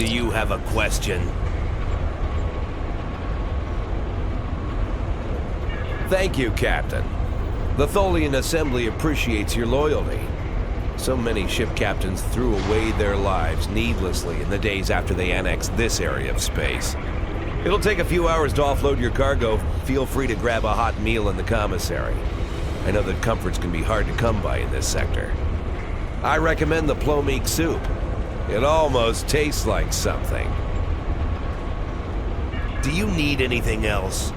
Do you have a question? Thank you, Captain. The Tholian Assembly appreciates your loyalty. So many ship captains threw away their lives needlessly in the days after they annexed this area of space. It'll take a few hours to offload your cargo. Feel free to grab a hot meal in the commissary. I know that comforts can be hard to come by in this sector. I recommend the plomeek soup. It almost tastes like something. Do you need anything else?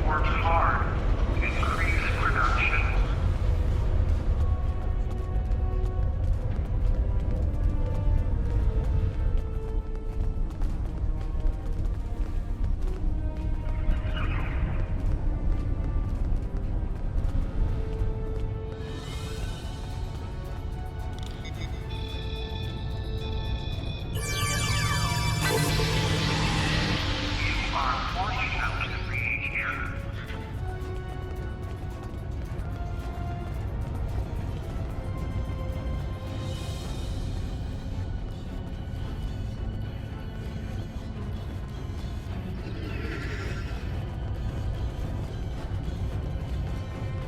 Work hard. Increase production. You are fortunately here.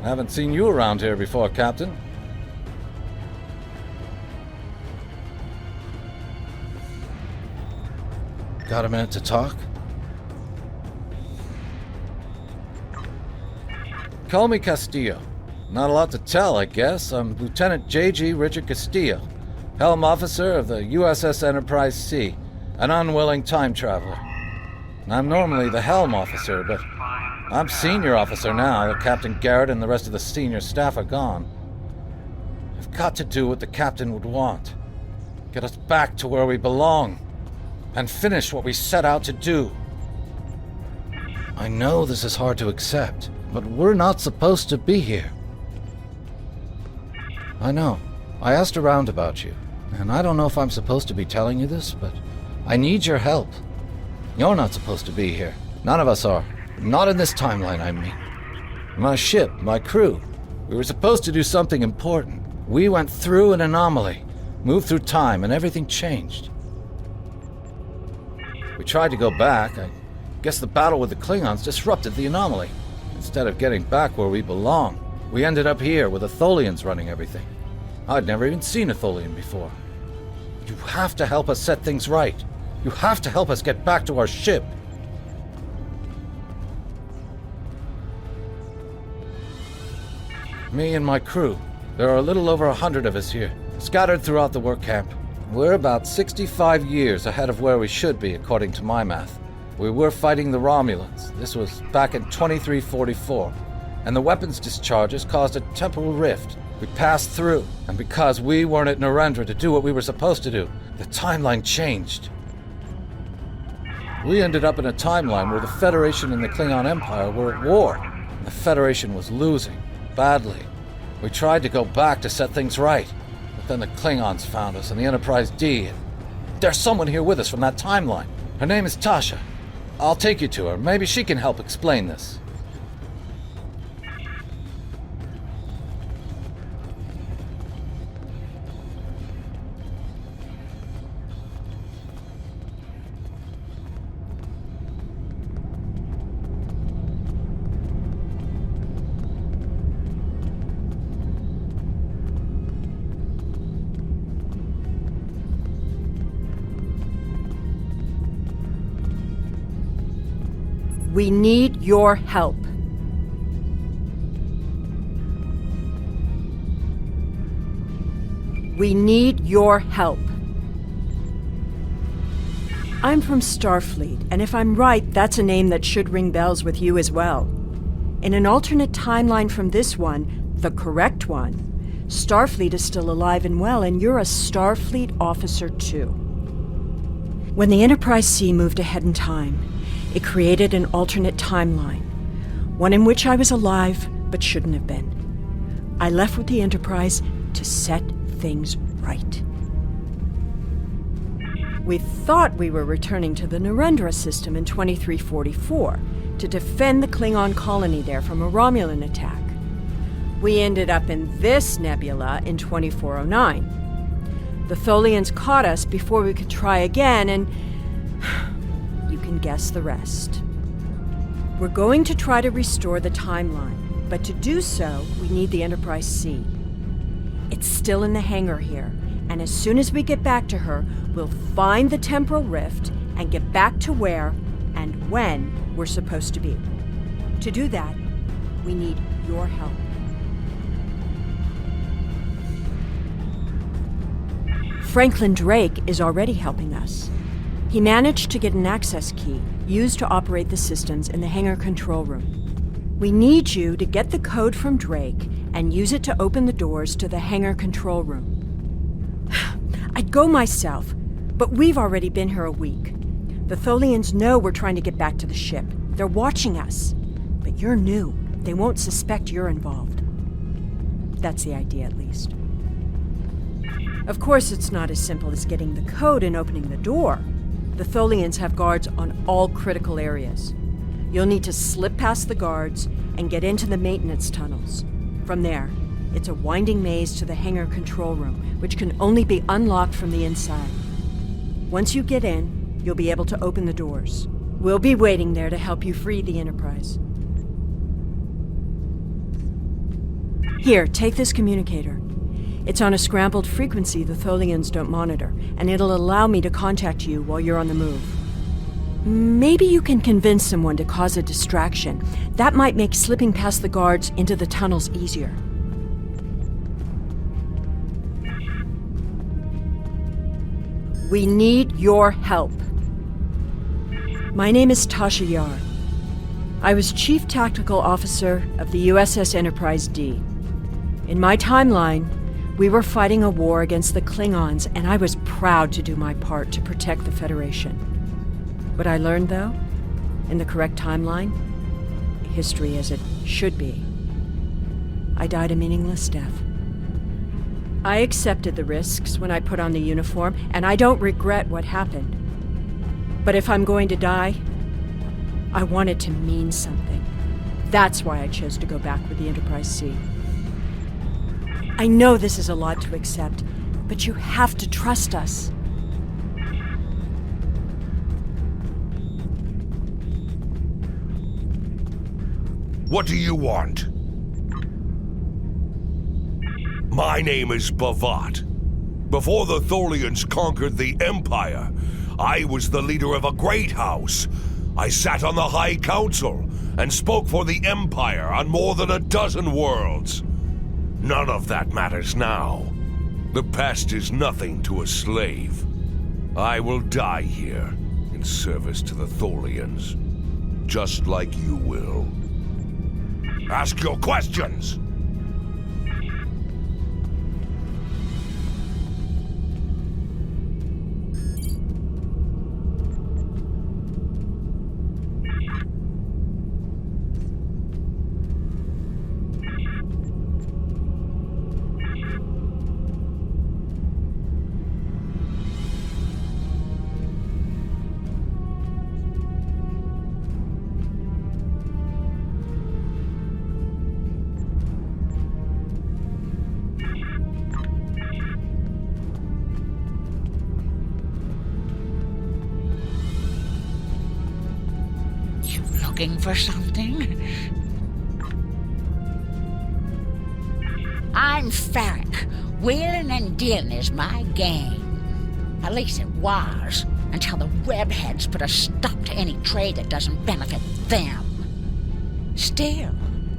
I haven't seen you around here before, Captain. Got a minute to talk? Call me Castillo. Not a lot to tell, I guess. I'm Lieutenant J.G. Richard Castillo, Helm Officer of the USS Enterprise C, an unwilling time traveler. I'm normally the Helm Officer, but I'm Senior Officer now that Captain Garrett and the rest of the senior staff are gone. I've got to do what the Captain would want. Get us back to where we belong. And finish what we set out to do. I know this is hard to accept, but we're not supposed to be here. I know. I asked around about you, and I don't know if I'm supposed to be telling you this, but I need your help. You're not supposed to be here. None of us are. Not in this timeline, I mean. My ship, my crew. We were supposed to do something important. We went through an anomaly, moved through time, and everything changed. We tried to go back. I guess the battle with the Klingons disrupted the anomaly. Instead of getting back where we belong, we ended up here with the Tholians running everything. I'd never even seen a Tholian before. You have to help us set things right. You have to help us get back to our ship. Me and my crew. There are a little over 100 of us here, scattered throughout the work camp. We're about 65 years ahead of where we should be, according to my math. We were fighting the Romulans. This was back in 2344, and the weapons discharges caused a temporal rift. We passed through, and because we weren't at Narendra to do what we were supposed to do, the timeline changed. We ended up in a timeline where the Federation and the Klingon Empire were at war, and the Federation was losing, badly. We tried to go back to set things right, but then the Klingons found us and the Enterprise D, and there's someone here with us from that timeline. Her name is Tasha. I'll take you to her. Maybe she can help explain this. We need your help. We need your help. I'm from Starfleet, and if I'm right, that's a name that should ring bells with you as well. In an alternate timeline from this one, the correct one, Starfleet is still alive and well, and you're a Starfleet officer too. When the Enterprise C moved ahead in time, it created an alternate timeline, one in which I was alive but shouldn't have been. I left with the Enterprise to set things right. We thought we were returning to the Narendra system in 2344 to defend the Klingon colony there from a Romulan attack. We ended up in this nebula in 2409. The Tholians caught us before we could try again, and you can guess the rest. We're going to try to restore the timeline, but to do so, we need the Enterprise C. It's still in the hangar here, and as soon as we get back to her, we'll find the temporal rift and get back to where and when we're supposed to be. To do that, we need your help. Franklin Drake is already helping us. He managed to get an access key used to operate the systems in the hangar control room. We need you to get the code from Drake and use it to open the doors to the hangar control room. I'd go myself, but we've already been here a week. The Tholians know we're trying to get back to the ship. They're watching us. But you're new. They won't suspect you're involved. That's the idea, at least. Of course, it's not as simple as getting the code and opening the door. The Tholians have guards on all critical areas. You'll need to slip past the guards and get into the maintenance tunnels. From there, it's a winding maze to the hangar control room, which can only be unlocked from the inside. Once you get in, you'll be able to open the doors. We'll be waiting there to help you free the Enterprise. Here, take this communicator. It's on a scrambled frequency the Tholians don't monitor, and it'll allow me to contact you while you're on the move. Maybe you can convince someone to cause a distraction. That might make slipping past the guards into the tunnels easier. We need your help. My name is Tasha Yar. I was Chief Tactical Officer of the USS Enterprise D. In my timeline, we were fighting a war against the Klingons, and I was proud to do my part to protect the Federation. What I learned, though, in the correct timeline, history as it should be, I died a meaningless death. I accepted the risks when I put on the uniform, and I don't regret what happened. But if I'm going to die, I want it to mean something. That's why I chose to go back with the Enterprise C. I know this is a lot to accept, but you have to trust us. What do you want? My name is Bavat. Before the Tholians conquered the Empire, I was the leader of a great house. I sat on the High Council and spoke for the Empire on more than a dozen worlds. None of that matters now. The past is nothing to a slave. I will die here in service to the Tholians, just like you will. Ask your questions! Looking for something? I'm Farrick. Wheeling and dealing is my game. At least it was, until the webheads put a stop to any trade that doesn't benefit them. Still,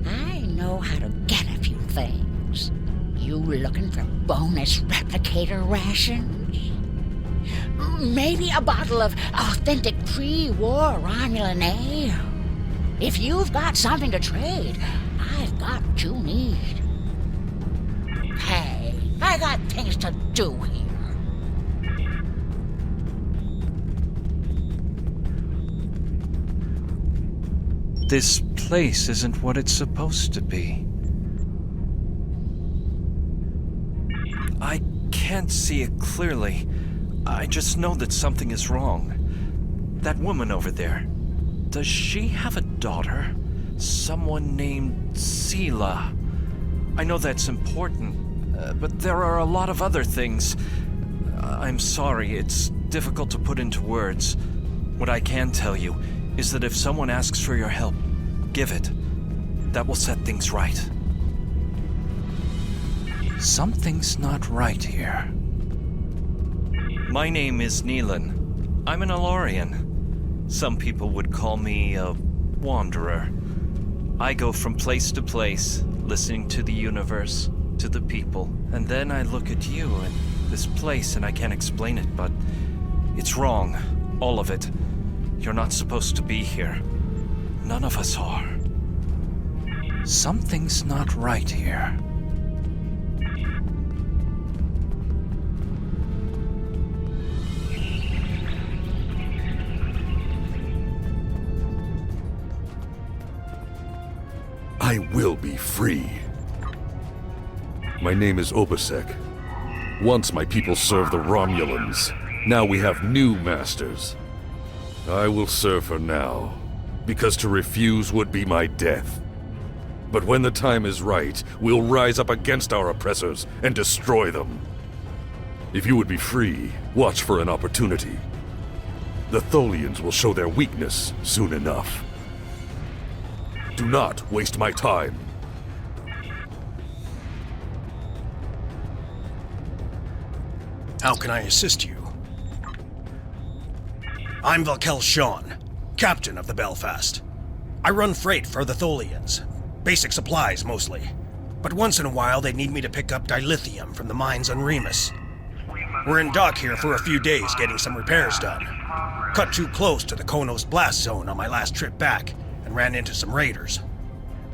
I know how to get a few things. You looking for bonus replicator rations? Maybe a bottle of authentic pre-war Romulan ale? If you've got something to trade, I've got what you need. Hey, I got things to do here. This place isn't what it's supposed to be. I can't see it clearly. I just know that something is wrong. That woman over there, does she have a daughter? Someone named Sela. I know that's important, but there are a lot of other things. I'm sorry, it's difficult to put into words. What I can tell you is that if someone asks for your help, give it. That will set things right. Something's not right here. My name is Neelan. I'm an Alorian. Some people would call me a wanderer. I go from place to place, listening to the universe, to the people, and then I look at you and this place and I can't explain it, but it's wrong. All of it. You're not supposed to be here. None of us are. Something's not right here. I will be free. My name is Obasek. Once my people served the Romulans. Now we have new masters. I will serve for now, because to refuse would be my death. But when the time is right, we'll rise up against our oppressors and destroy them. If you would be free, watch for an opportunity. The Tholians will show their weakness soon enough. Do not waste my time. How can I assist you? I'm Valkel Shawn, captain of the Belfast. I run freight for the Tholians. Basic supplies, mostly. But once in a while, they need me to pick up dilithium from the mines on Remus. We're in dock here for a few days getting some repairs done. Cut too close to the Konos blast zone on my last trip back and ran into some raiders.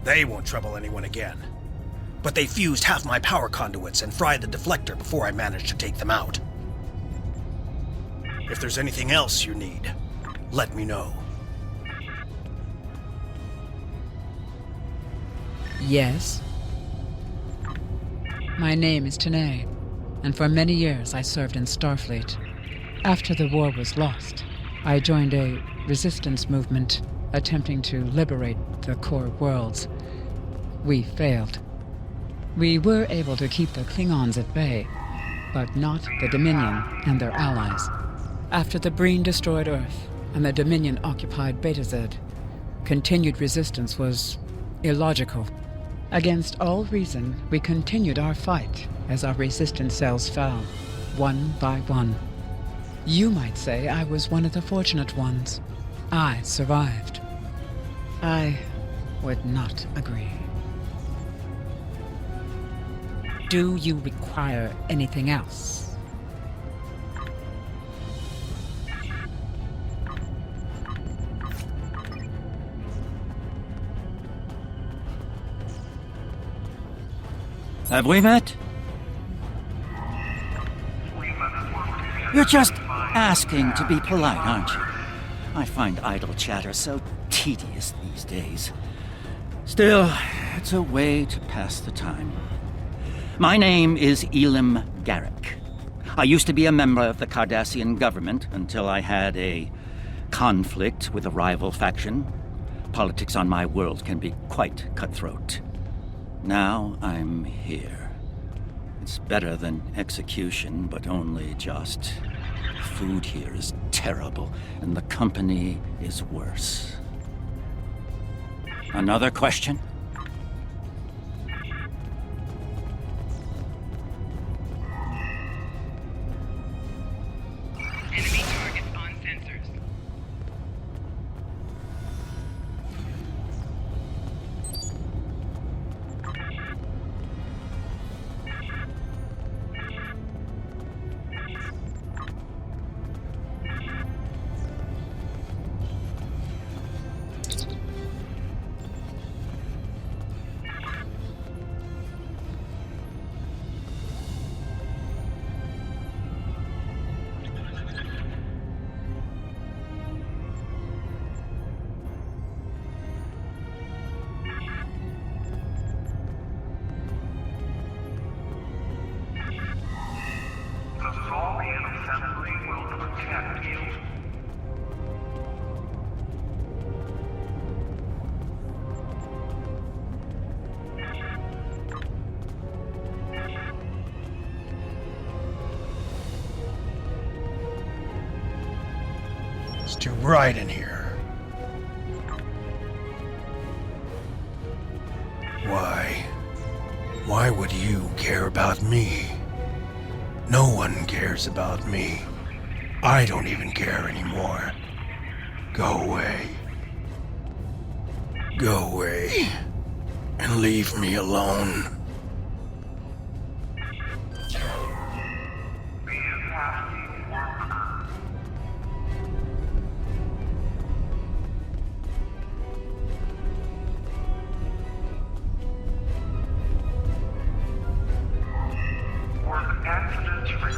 They won't trouble anyone again. But they fused half my power conduits and fried the deflector before I managed to take them out. If there's anything else you need, let me know. Yes? My name is Tanae, and for many years I served in Starfleet. After the war was lost, I joined a resistance movement attempting to liberate the core worlds. We failed. We were able to keep the Klingons at bay, but not the Dominion and their allies. After the Breen destroyed Earth and the Dominion occupied Betazed, continued resistance was illogical. Against all reason, we continued our fight as our resistance cells fell, one by one. You might say I was one of the fortunate ones. I survived. I would not agree. Do you require anything else? Have we met? You're just asking to be polite, aren't you? I find idle chatter so tedious these days. Still, it's a way to pass the time. My name is Elim Garrick. I used to be a member of the Cardassian government until I had a conflict with a rival faction. Politics on my world can be quite cutthroat. Now I'm here. It's better than execution, but only just. Food here is terrible, and the company is worse. Another question? Enemy targets on sensors. It's too bright in here. Why would you care about me? No one cares about me. I don't even care anymore. Go away. Go away. And leave me alone.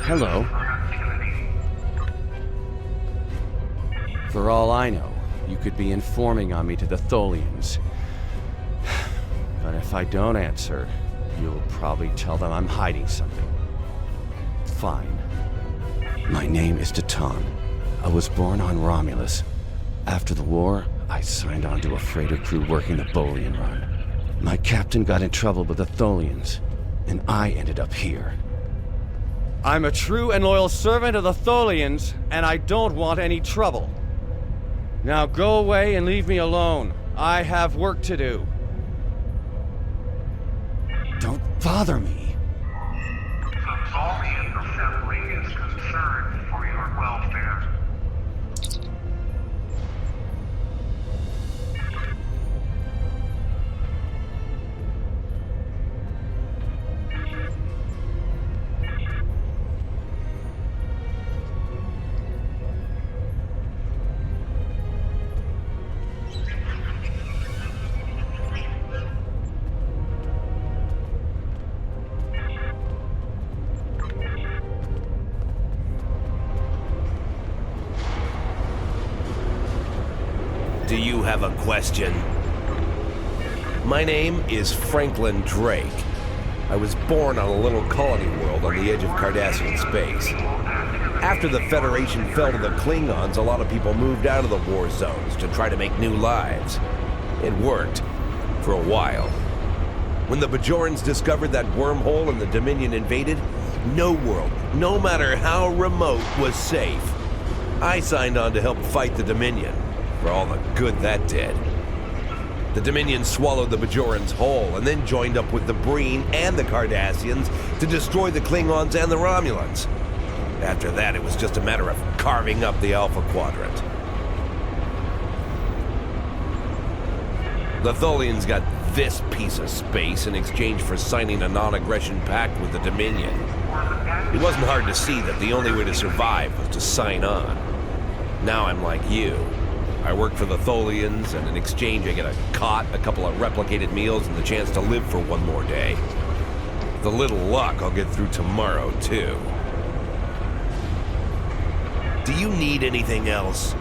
Hello. For all I know, you could be informing on me to the Tholians. But if I don't answer, you'll probably tell them I'm hiding something. Fine. My name is Tatan. I was born on Romulus. After the war, I signed on to a freighter crew working the Bolian run. My captain got in trouble with the Tholians, and I ended up here. I'm a true and loyal servant of the Tholians, and I don't want any trouble. Now go away and leave me alone. I have work to do. Don't bother me. The Tholian Assembly is concerned for your welfare. Do you have a question? My name is Franklin Drake. I was born on a little colony world on the edge of Cardassian space. After the Federation fell to the Klingons, a lot of people moved out of the war zones to try to make new lives. It worked. For a while. When the Bajorans discovered that wormhole and the Dominion invaded, no world, no matter how remote, was safe. I signed on to help fight the Dominion, for all the good that did. The Dominion swallowed the Bajorans whole, and then joined up with the Breen and the Cardassians to destroy the Klingons and the Romulans. After that, it was just a matter of carving up the Alpha Quadrant. The Tholians got this piece of space in exchange for signing a non-aggression pact with the Dominion. It wasn't hard to see that the only way to survive was to sign on. Now I'm like you. I work for the Tholians, and in exchange I get a cot, a couple of replicated meals, and the chance to live for one more day. With a little luck, I'll get through tomorrow, too. Do you need anything else?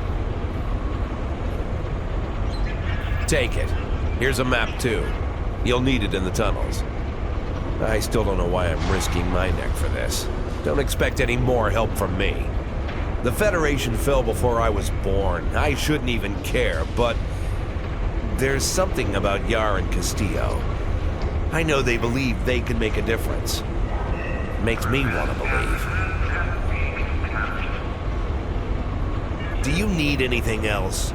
Take it. Here's a map, too. You'll need it in the tunnels. I still don't know why I'm risking my neck for this. Don't expect any more help from me. The Federation fell before I was born. I shouldn't even care, but there's something about Yar and Castillo. I know they believe they can make a difference. Makes me want to believe. Do you need anything else?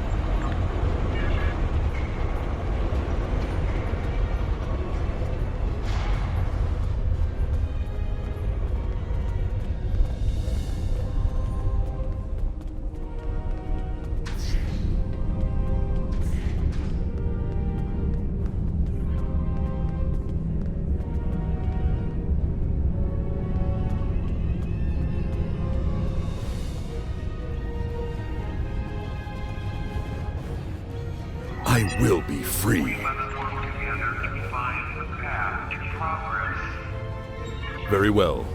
I will be free. Let's work together to find the path to progress. Very well.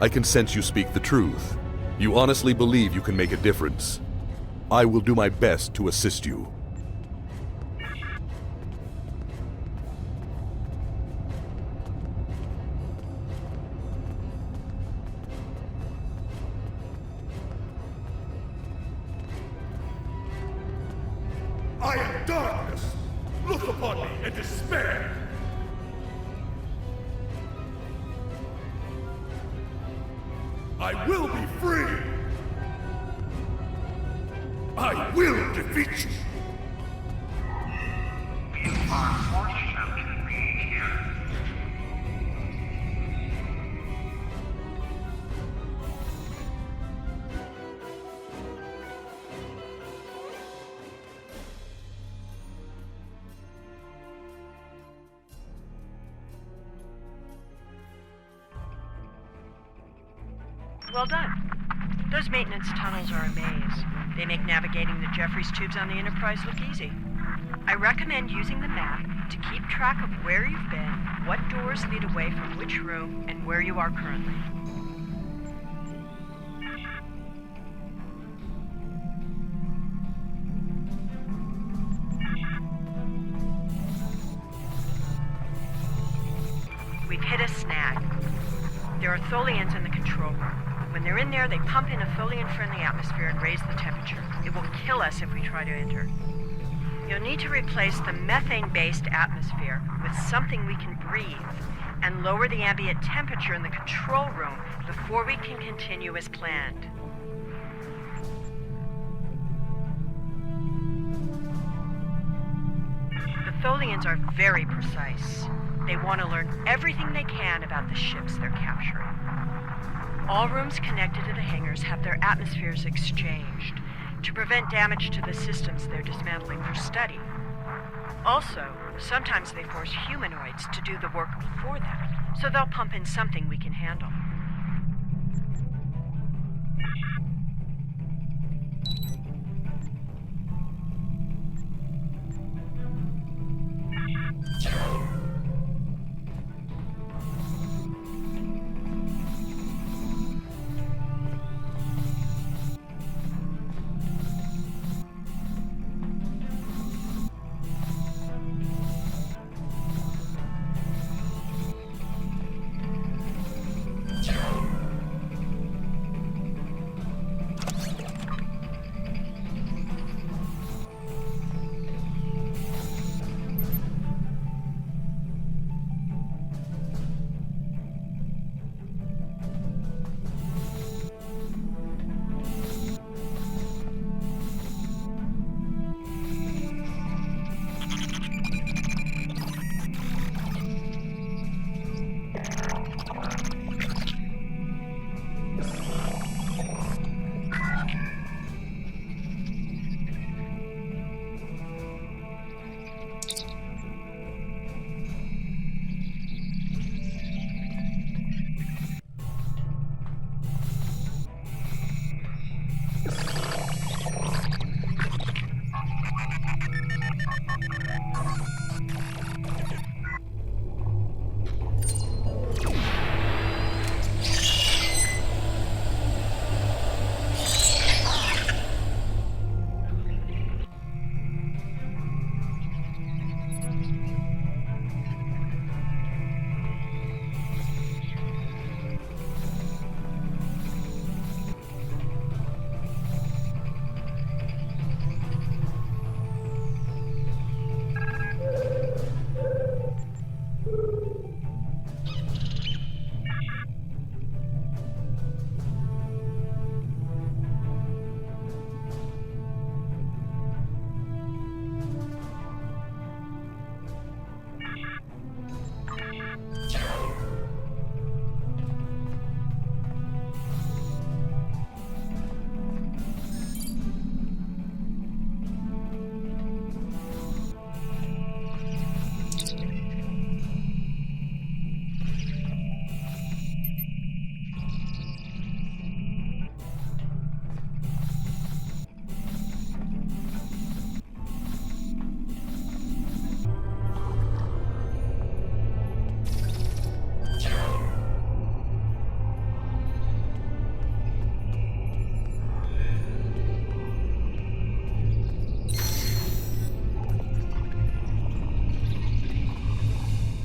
I can sense you speak the truth. You honestly believe you can make a difference. I will do my best to assist you. I am darkness! Look upon me and despair! I will be free! I will defeat you! You are fortunate to be here. Well done. Those maintenance tunnels are a maze. They make navigating the Jeffries tubes on the Enterprise look easy. I recommend using the map to keep track of where you've been, what doors lead away from which room, and where you are currently. We've hit a snag. There are Tholians in the control room. When they're in there, they pump in a Tholian-friendly atmosphere and raise the temperature. It will kill us if we try to enter. You'll need to replace the methane-based atmosphere with something we can breathe and lower the ambient temperature in the control room before we can continue as planned. The Tholians are very precise. They want to learn everything they can about the ships they're capturing. All rooms connected to the hangars have their atmospheres exchanged to prevent damage to the systems they're dismantling for study. Also, sometimes they force humanoids to do the work for them, so they'll pump in something we can handle.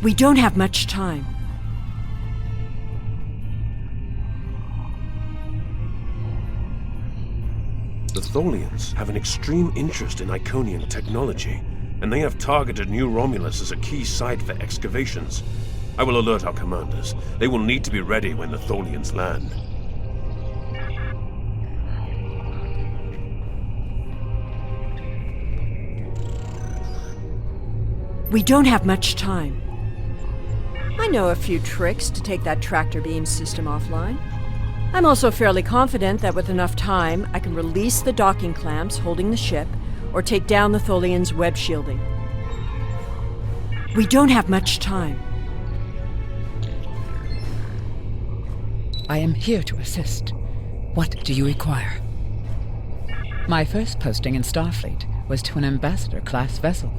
We don't have much time. The Tholians have an extreme interest in Iconian technology, and they have targeted New Romulus as a key site for excavations. I will alert our commanders. They will need to be ready when the Tholians land. We don't have much time. I know a few tricks to take that tractor beam system offline. I'm also fairly confident that with enough time, I can release the docking clamps holding the ship or take down the Tholian's web shielding. We don't have much time. I am here to assist. What do you require? My first posting in Starfleet was to an Ambassador-class vessel.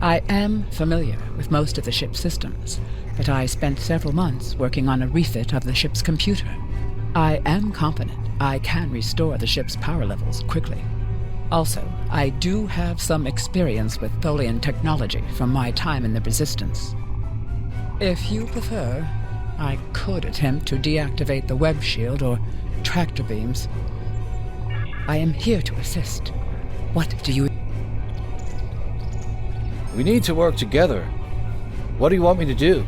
I am familiar with most of the ship's systems, but I spent several months working on a refit of the ship's computer. I am confident I can restore the ship's power levels quickly. Also, I do have some experience with Tholian technology from my time in the Resistance. If you prefer, I could attempt to deactivate the web shield or tractor beams. I am here to assist. What do you... We need to work together. What do you want me to do?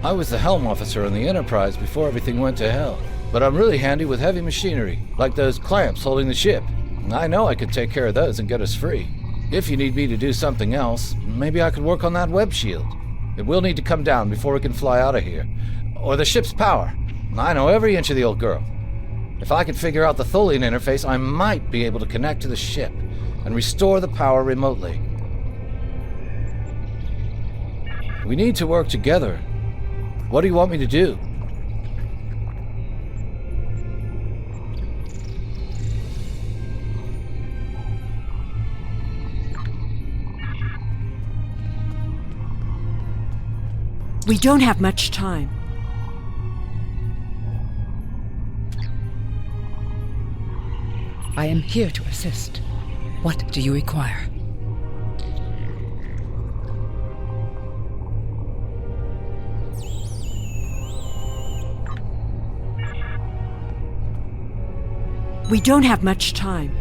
I was the helm officer on the Enterprise before everything went to hell, but I'm really handy with heavy machinery, like those clamps holding the ship. I know I could take care of those and get us free. If you need me to do something else, maybe I could work on that web shield. It will need to come down before we can fly out of here. Or the ship's power. I know every inch of the old girl. If I could figure out the Tholian interface, I might be able to connect to the ship and restore the power remotely. We need to work together. What do you want me to do? We don't have much time. I am here to assist. What do you require? We don't have much time.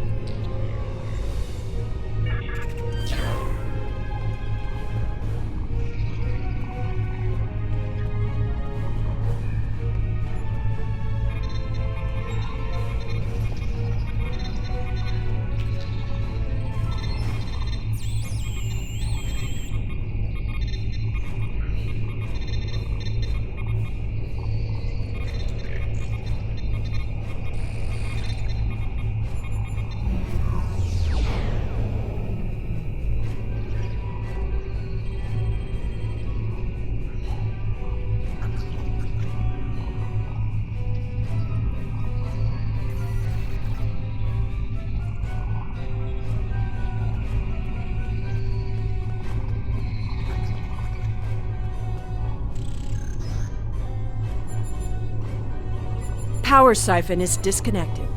Power siphon is disconnected.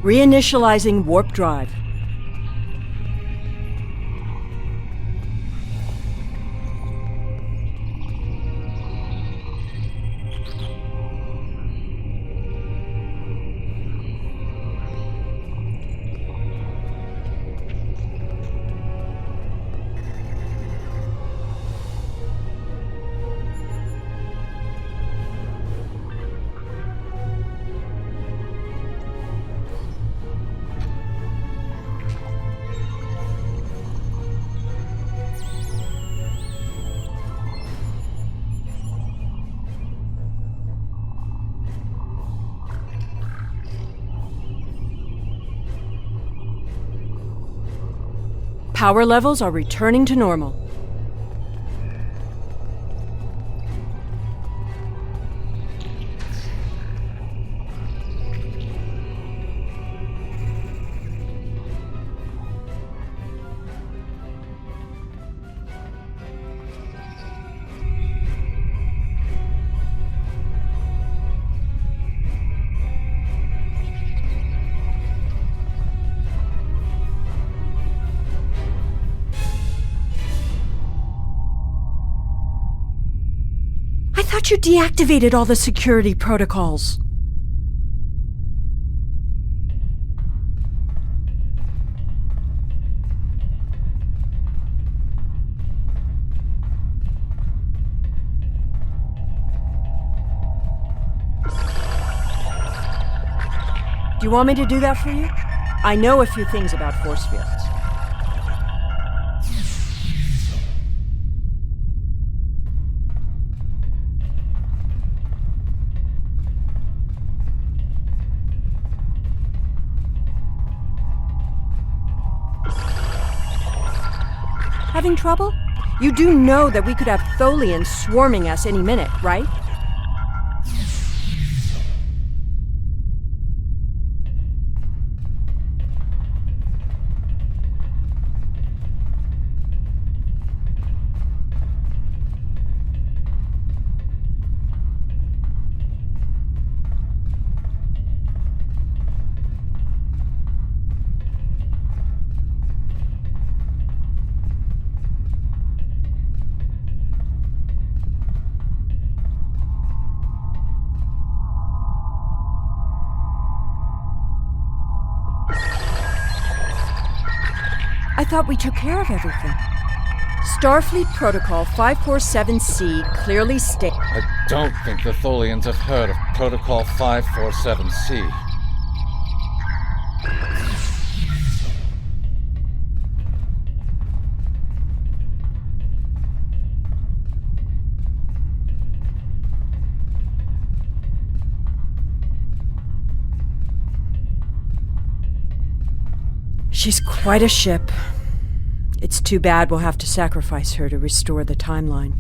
Reinitializing warp drive. Power levels are returning to normal. thought you deactivated all the security protocols. Do you want me to do that for you? I know a few things about force fields. Having trouble? You do know that we could have Tholians swarming us any minute, right? I thought we took care of everything. Starfleet Protocol 547C clearly states... I don't think the Tholians have heard of Protocol 547C. She's quite a ship. It's too bad we'll have to sacrifice her to restore the timeline.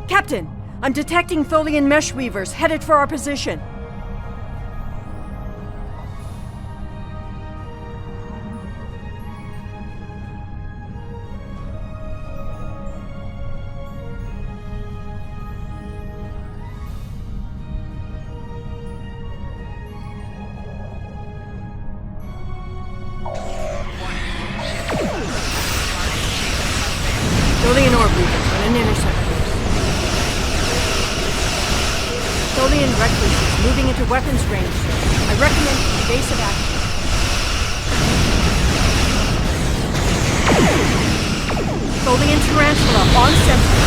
Captain, I'm detecting Tholian mesh weavers headed for our position. Tholian orb weavers on an intercept course. Tholian recluses moving into weapons range. I recommend evasive action. Tholian tarantula on sensor.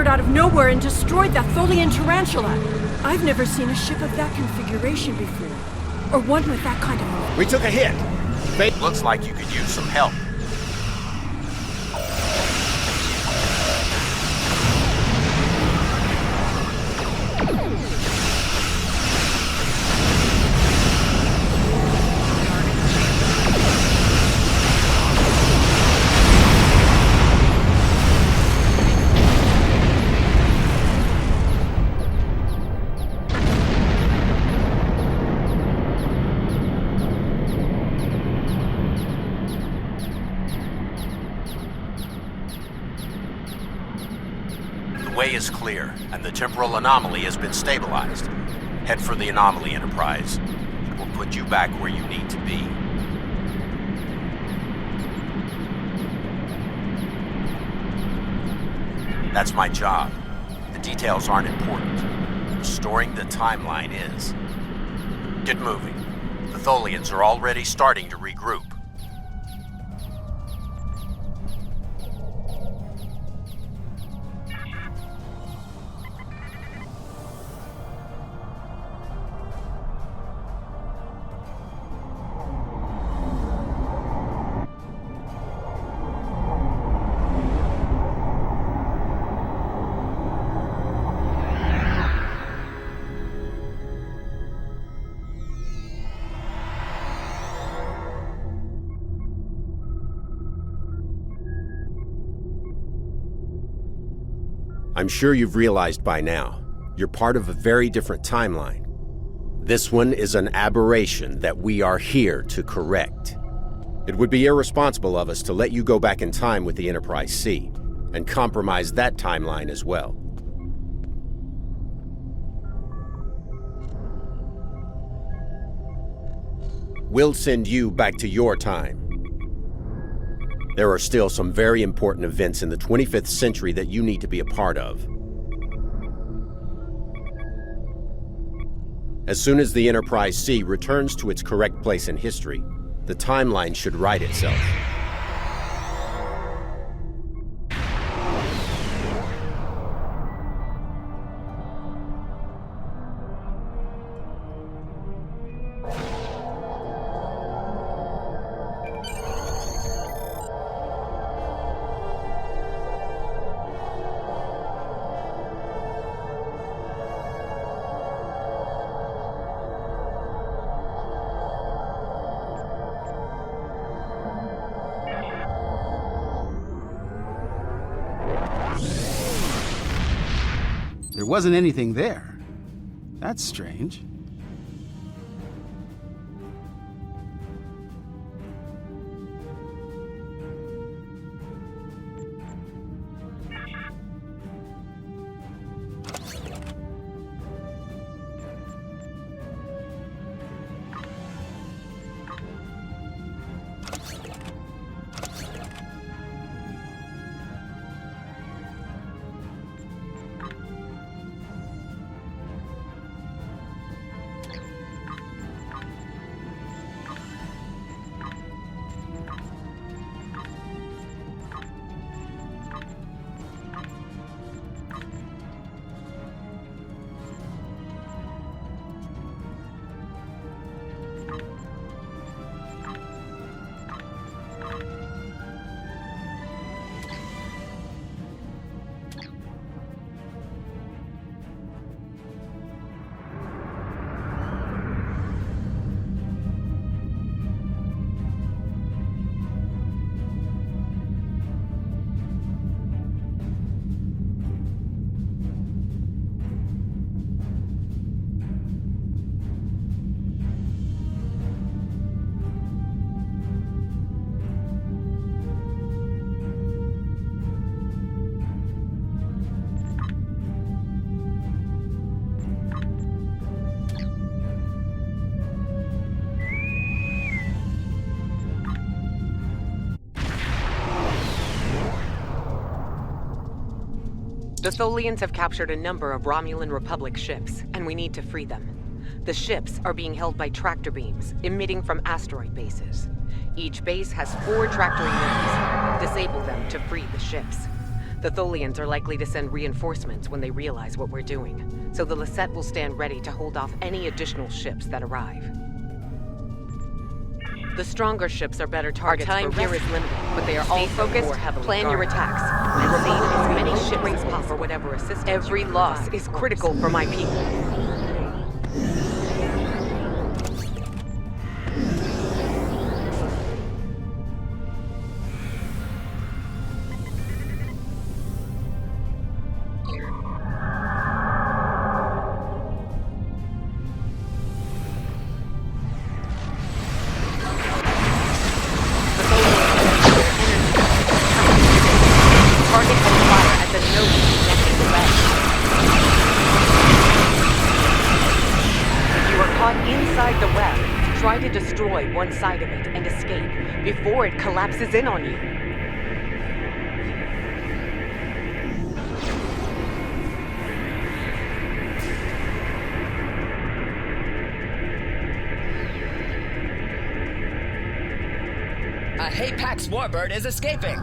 Out of nowhere and destroyed that Tholian tarantula. I've never seen a ship of that configuration before, or one with that kind of... We took a hit. Looks like you could use some help. way is clear, and the temporal anomaly has been stabilized. Head for the anomaly, Enterprise. It will put you back where you need to be. That's my job. The details aren't important. Restoring the timeline is. Get moving. The Tholians are already starting to regroup. I'm sure you've realized by now, you're part of a very different timeline. This one is an aberration that we are here to correct. It would be irresponsible of us to let you go back in time with the Enterprise C, and compromise that timeline as well. We'll send you back to your time. There are still some very important events in the 25th century that you need to be a part of. As soon as the Enterprise C returns to its correct place in history, the timeline should right itself. There wasn't anything there. That's strange. The Tholians have captured a number of Romulan Republic ships, and we need to free them. The ships are being held by tractor beams, emitting from asteroid bases. Each base has 4 tractor emitters. Disable them to free the ships. The Tholians are likely to send reinforcements when they realize what we're doing, so the Lisette will stand ready to hold off any additional ships that arrive. The stronger ships are better targets. Our time here is limited, but they are all focused. Plan your attacks. And save as many ships as possible for whatever assistance. Every loss is critical for my people. Target and fire at the node connecting the web. destroy one side of it and escape before it collapses in on you. A Hapax warbird is escaping!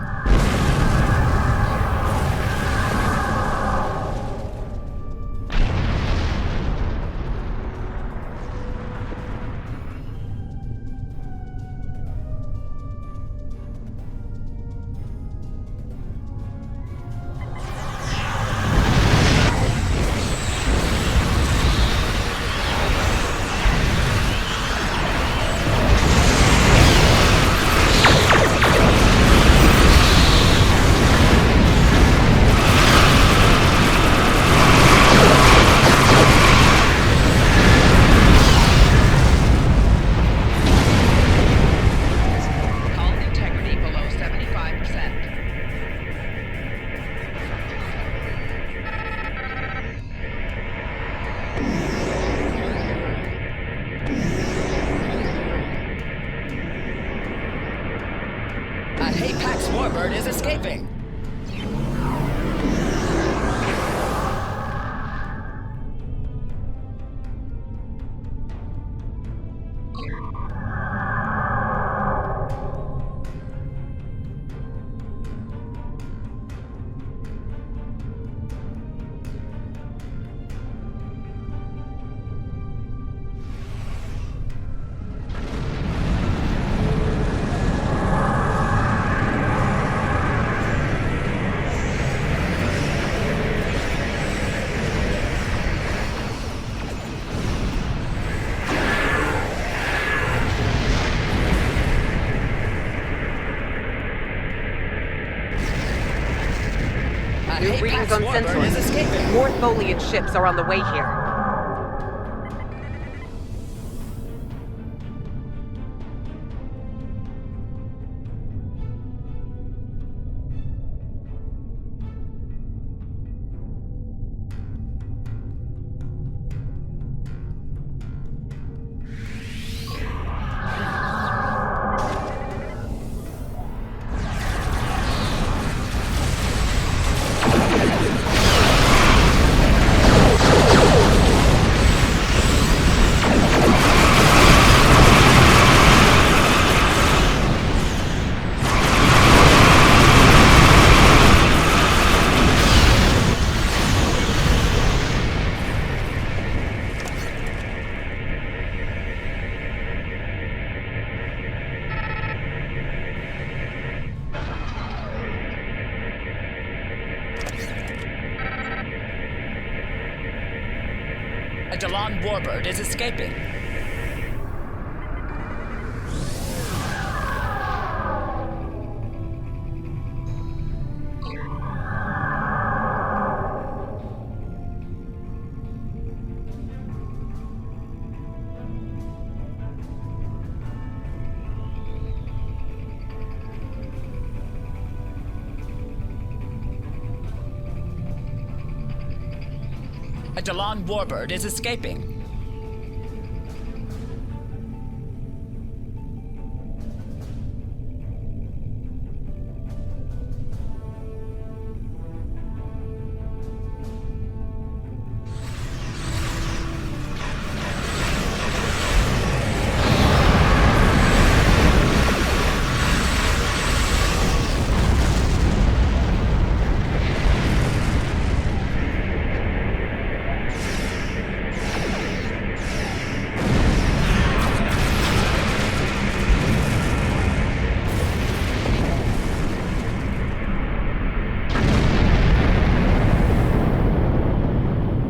A Hapax warbird is escaping! New readings on sensors. More Tholian ships are on the way here. A Delon warbird is escaping. A Delon warbird is escaping.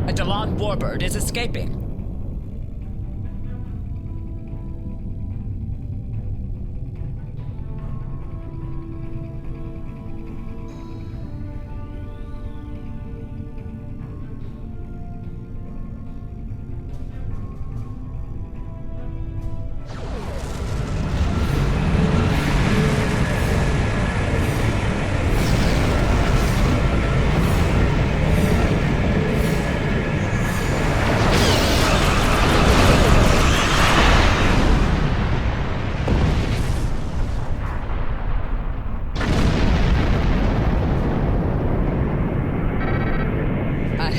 A Delon warbird is escaping.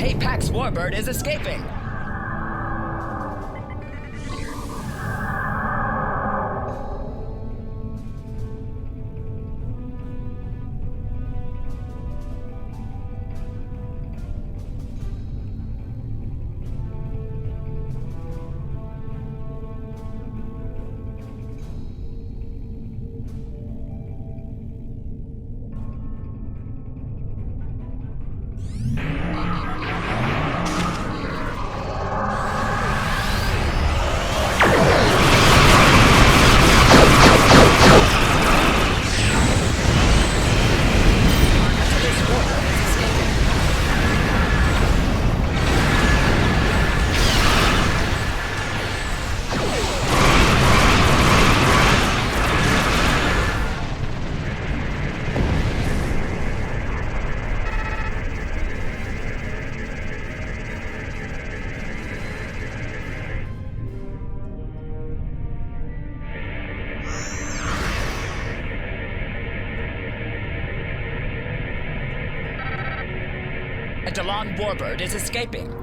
Hapax warbird is escaping. A Delon warbird is escaping.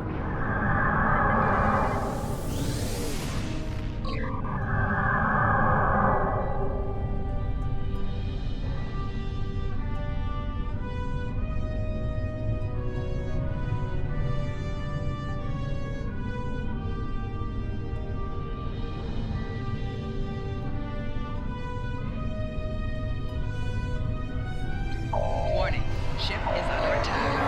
Warning, ship is under attack.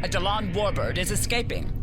A Delon warbird is escaping.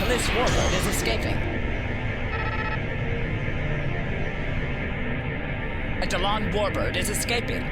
This warbird is escaping. A Delon warbird is escaping.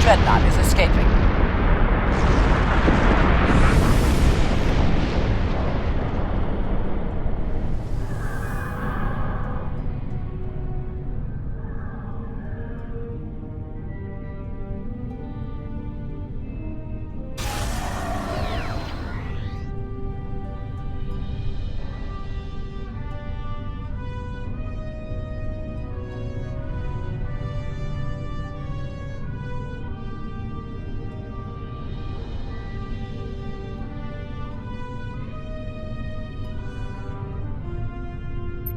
Dreadnought is escaping.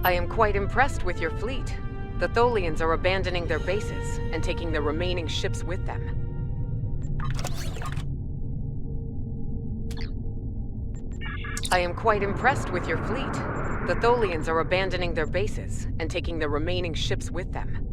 I am quite impressed with your fleet. The Tholians are abandoning their bases and taking the remaining ships with them. I am quite impressed with your fleet. The Tholians are abandoning their bases and taking the remaining ships with them.